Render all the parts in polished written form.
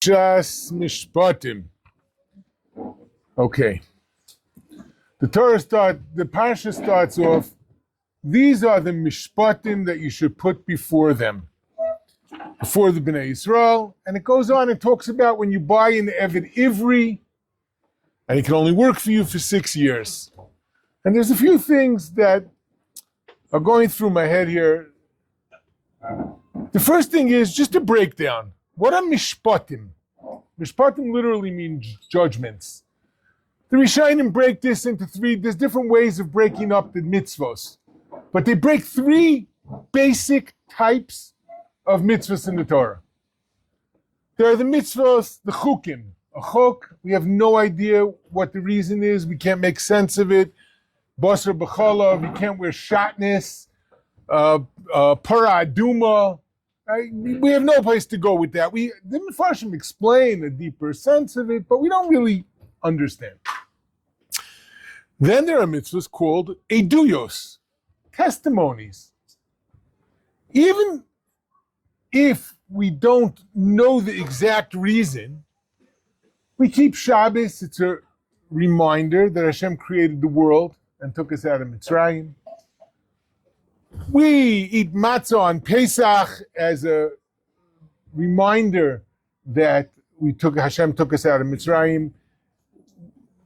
Parshas Mishpatim. Okay. The Parsha starts off, these are the Mishpatim that you should put before them, before the Bnei Yisrael. And it goes on and talks about when you buy an Eved Ivri, and it can only work for you for 6 years. And there's a few things that are going through my head here. The first thing is just a breakdown. What are Mishpatim? Mishpatim literally means judgments. The Rishonim break this into three. There's different ways of breaking up the mitzvos. But they break three basic types of mitzvos in the Torah. There are the mitzvos, the chukim. A chuk, we have no idea what the reason is. We can't make sense of it. Basar b'chala, we can't wear shatnez. Para aduma. We have no place to go with that. The Mefarshim explain a deeper sense of it, but we don't really understand. Then there are mitzvahs called eduyos, testimonies. Even if we don't know the exact reason, we keep Shabbos. It's a reminder that Hashem created the world and took us out of Mitzrayim. We eat matzah on Pesach as a reminder that Hashem took us out of Mitzrayim,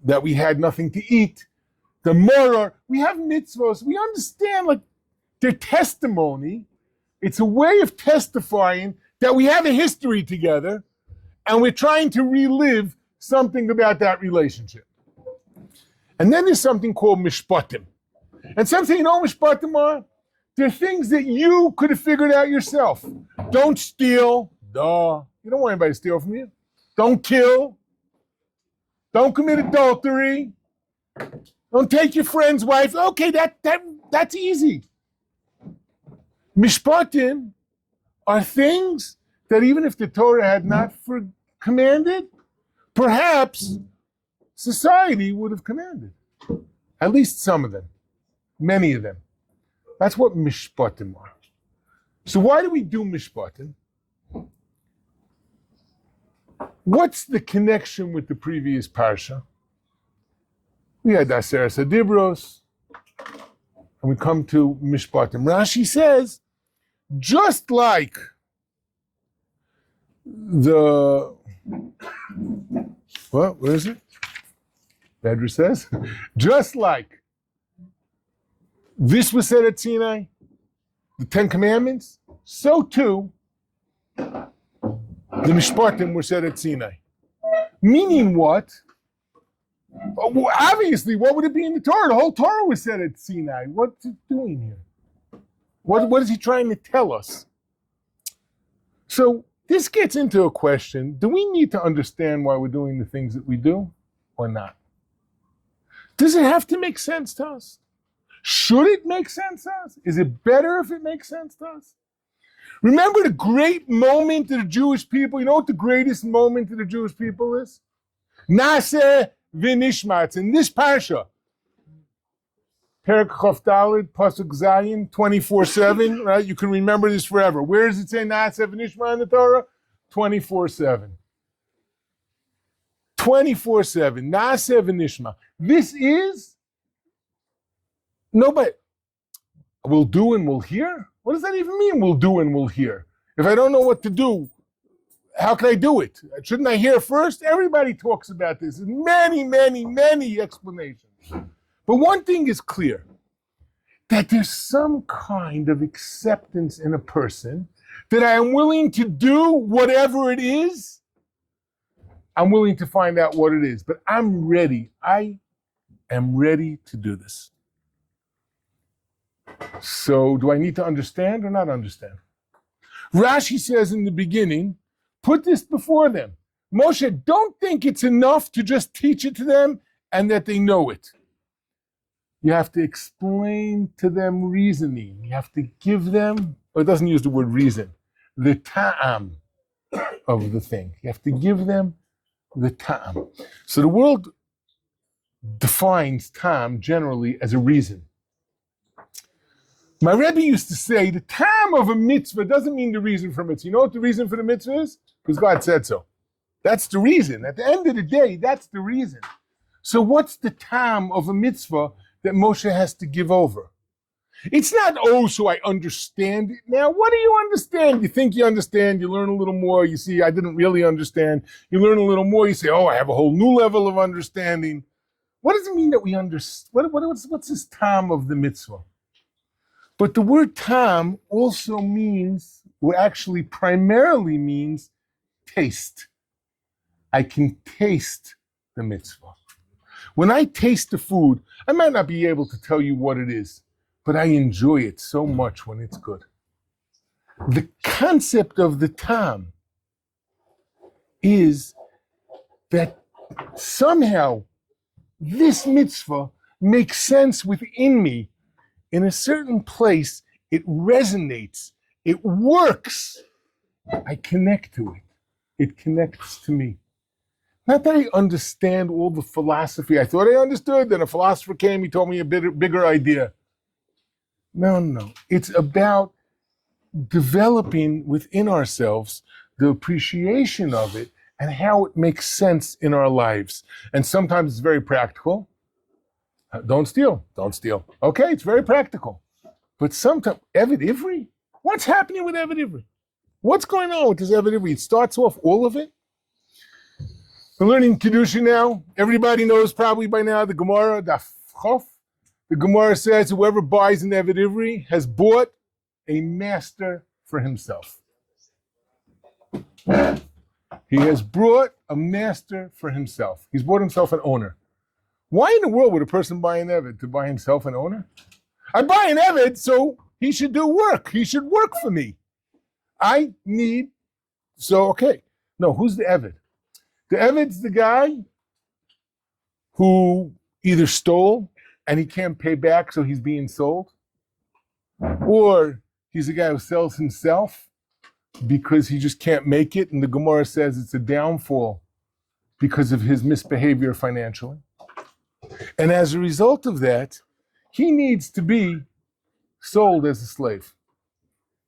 that we had nothing to eat. The Moror, we have mitzvos. We understand, like, their testimony. It's a way of testifying that we have a history together, and we're trying to relive something about that relationship. And then there's something called Mishpatim. And something you know Mishpatim are? They're things that you could have figured out yourself. Don't steal. Duh. You don't want anybody to steal from you. Don't kill. Don't commit adultery. Don't take your friend's wife. Okay, that's easy. Mishpatim are things that even if the Torah had not commanded, perhaps society would have commanded. At least some of them. Many of them. That's what Mishpatim are. So why do we do Mishpatim? What's the connection with the previous Parsha? We had Aseret Adibros, and we come to Mishpatim. Rashi says, just like where is it? Bedra says, just like this was said at Sinai, the 10 Commandments, so too the Mishpatim were said at Sinai. Meaning what? Obviously, what would it be in the Torah? The whole Torah was said at Sinai. What's it doing here? What is he trying to tell us? So this gets into a question. Do we need to understand why we're doing the things that we do or not? Does it have to make sense to us? Should it make sense to us? Is it better if it makes sense to us? Remember the great moment of the Jewish people? You know what the greatest moment of the Jewish people is? Naseh v'nishma. It's in this parsha. Perek Chof Daled, Pasuk Zayin, 24/7, right? You can remember this forever. Where does it say Naseh v'nishma in the Torah? 24/7. 24/7. Naseh v'nishma. This is nobody. We'll do and we'll hear? What does that even mean, we'll do and we'll hear? If I don't know what to do, how can I do it? Shouldn't I hear first? Everybody talks about this. There's many explanations. But one thing is clear, that there's some kind of acceptance in a person that I am willing to do whatever it is. I'm willing to find out what it is, but I'm ready. I am ready to do this. So do I need to understand or not understand? Rashi says in the beginning, put this before them. Moshe, don't think it's enough to just teach it to them and that they know it. You have to explain to them reasoning. You have to give them, or it doesn't use the word reason, the ta'am of the thing. You have to give them the ta'am. So the world defines ta'am generally as a reason. My Rebbe used to say the time of a mitzvah doesn't mean the reason for a mitzvah. You know what the reason for the mitzvah is? Because God said so. That's the reason. At the end of the day, that's the reason. So what's the time of a mitzvah that Moshe has to give over? It's not, oh, so I understand it now. What do you understand? You think you understand, you learn a little more, you see, I didn't really understand. You learn a little more, you say, oh, I have a whole new level of understanding. What does it mean that we understand? What's this time of the mitzvah? But the word time also means, or actually primarily means, taste. I can taste the mitzvah. When I taste the food, I might not be able to tell you what it is, but I enjoy it so much when it's good. The concept of the time is that somehow this mitzvah makes sense within me. In a certain place, it resonates, it works. I connect to it. It connects to me. Not that I understand all the philosophy. I thought I understood, then a philosopher came, he told me a bigger idea. No. It's about developing within ourselves the appreciation of it and how it makes sense in our lives. And sometimes it's very practical. Don't steal. Okay, it's very practical. But sometimes, Eved Ivri? What's happening with Eved Ivri? What's going on with this Eved Ivri? It starts off, all of it. We're learning Kedusha now. Everybody knows probably by now the Gemara, Daf Chof. The Gemara says whoever buys an Eved Ivri has bought a master for himself. He has brought a master for himself. He's bought himself an owner. Why in the world would a person buy an Eved? To buy himself an owner? I buy an Eved, so he should do work. He should work for me. Okay. No, who's the Eved? The Eved's the guy who either stole and he can't pay back, so he's being sold, or he's the guy who sells himself because he just can't make it, and the Gemara says it's a downfall because of his misbehavior financially. And as a result of that, he needs to be sold as a slave.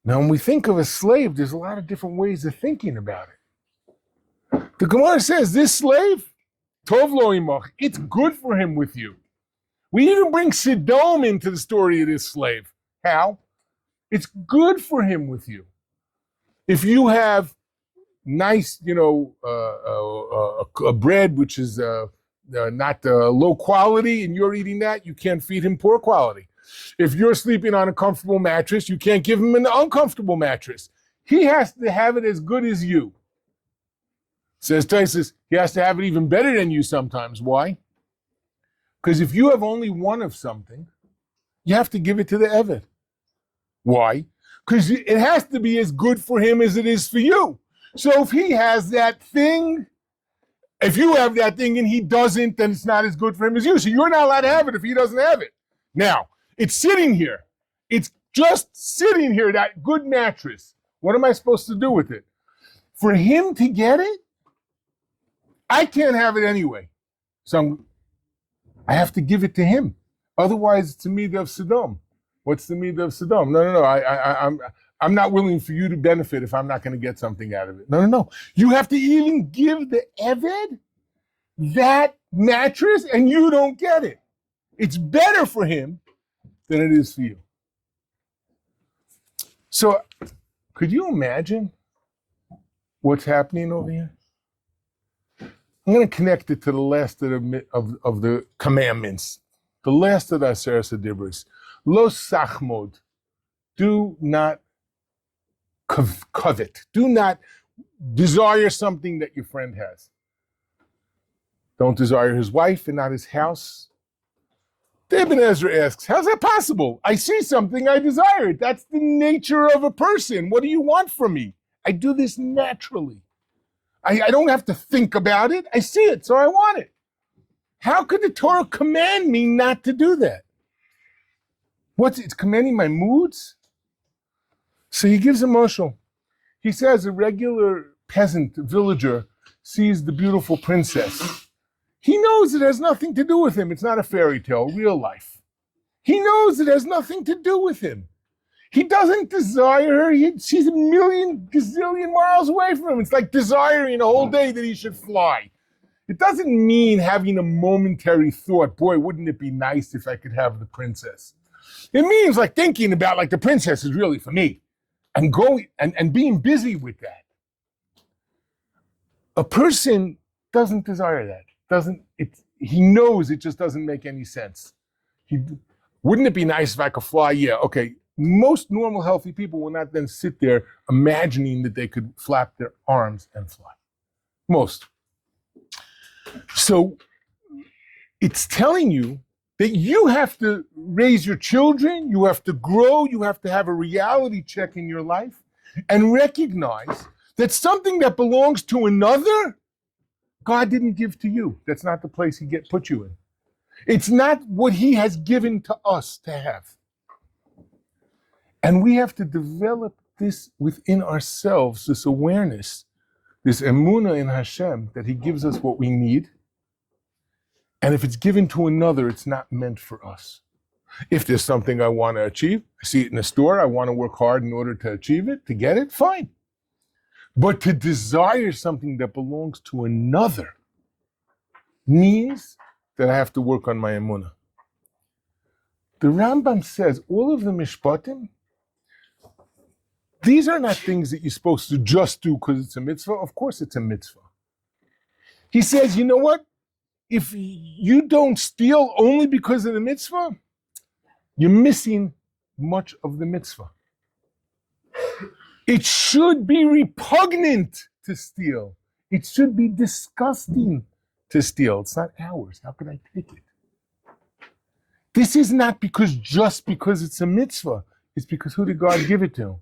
Now, when we think of a slave, there's a lot of different ways of thinking about it. The Gemara says, this slave, Tov lo imach, it's good for him with you. We even bring Sodom into the story of this slave. How? It's good for him with you. If you have nice, a bread which is not low quality and you're eating that, you can't feed him poor quality. If you're sleeping on a comfortable mattress, you can't give him an uncomfortable mattress. He has to have it as good as you. Says Taisus, he has to have it even better than you sometimes. Why? Because if you have only one of something, you have to give it to the Eved. Why? Because it has to be as good for him as it is for you. So if he has that thing, if you have that thing and he doesn't, then it's not as good for him as you. So you're not allowed to have it if he doesn't have it. Now, it's sitting here. It's just sitting here, that good mattress. What am I supposed to do with it? For him to get it, I can't have it anyway. So I have to give it to him. Otherwise, it's a midah of Sodom. What's the midah of Sodom? No. I'm not willing for you to benefit if I'm not going to get something out of it. No. You have to even give the Eved that mattress and you don't get it. It's better for him than it is for you. So could you imagine what's happening over here? I'm going to connect it to the last of the commandments, the last of the Aseret HaDibros. Lo sachmod, do not covet, do not desire something that your friend has. Don't desire his wife and not his house. Ibn Ezra asks, how's that possible? I see something, I desire it. That's the nature of a person. What do you want from me? I do this naturally. I don't have to think about it. I see it, so I want it. How could the Torah command me not to do that? It's commanding my moods? So he gives a mashal. He says a regular peasant, villager, sees the beautiful princess. He knows it has nothing to do with him. It's not a fairy tale, real life. He knows it has nothing to do with him. He doesn't desire her. She's a million, gazillion miles away from him. It's like desiring a whole day that he should fly. It doesn't mean having a momentary thought, boy, wouldn't it be nice if I could have the princess? It means like thinking about like the princess is really for me and going and being busy with that. A person doesn't desire that. He knows it just doesn't make any sense. Wouldn't it be nice if I could fly? Yeah, okay. Most normal, healthy people will not then sit there imagining that they could flap their arms and fly. Most. So it's telling you that you have to raise your children, you have to grow, you have to have a reality check in your life and recognize that something that belongs to another, God didn't give to you. That's not the place he put you in. It's not what he has given to us to have. And we have to develop this within ourselves, this awareness, this emunah in Hashem, that he gives us what we need. And if it's given to another, it's not meant for us. If there's something I want to achieve, I see it in the store, I want to work hard in order to achieve it, to get it, fine. But to desire something that belongs to another means that I have to work on my emunah. The Rambam says all of the Mishpatim, these are not things that you're supposed to just do because it's a mitzvah. Of course it's a mitzvah. He says, you know what? If you don't steal only because of the mitzvah, you're missing much of the mitzvah. It should be repugnant to steal. It should be disgusting to steal. It's not ours. How could I take it? This is not just because it's a mitzvah. It's because who did God give it to?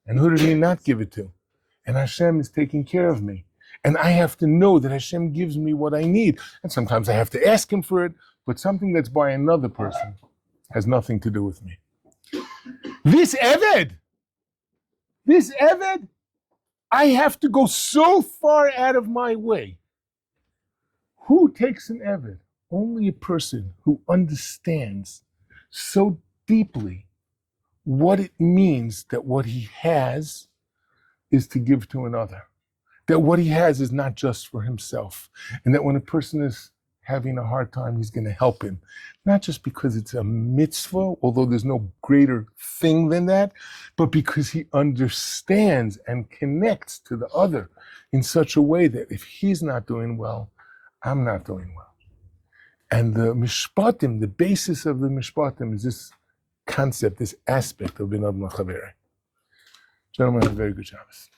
And who did he not give it to? And Hashem is taking care of me. And I have to know that Hashem gives me what I need. And sometimes I have to ask him for it, but something that's by another person has nothing to do with me. This Eved, I have to go so far out of my way. Who takes an Eved? Only a person who understands so deeply what it means that what he has is to give to another. That what he has is not just for himself. And that when a person is having a hard time, he's going to help him. Not just because it's a mitzvah, although there's no greater thing than that, but because he understands and connects to the other in such a way that if he's not doing well, I'm not doing well. And the Mishpatim, the basis of the Mishpatim is this concept, this aspect of Bin Adam L'Chaveri. Gentlemen, have a very good Shabbos.